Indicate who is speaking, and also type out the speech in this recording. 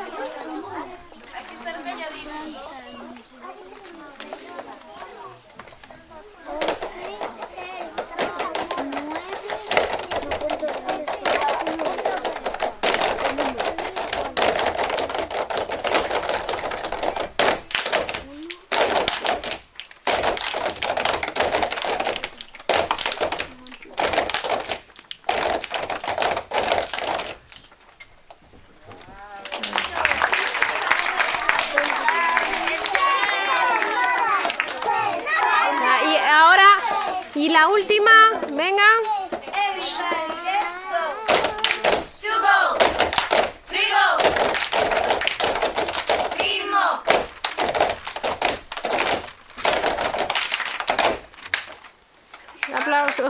Speaker 1: Hay que estar calladito.
Speaker 2: Y ahora, y la última, venga.
Speaker 1: Everybody, let's go. 2 go. 3 go. Ritmo.
Speaker 2: Un aplauso.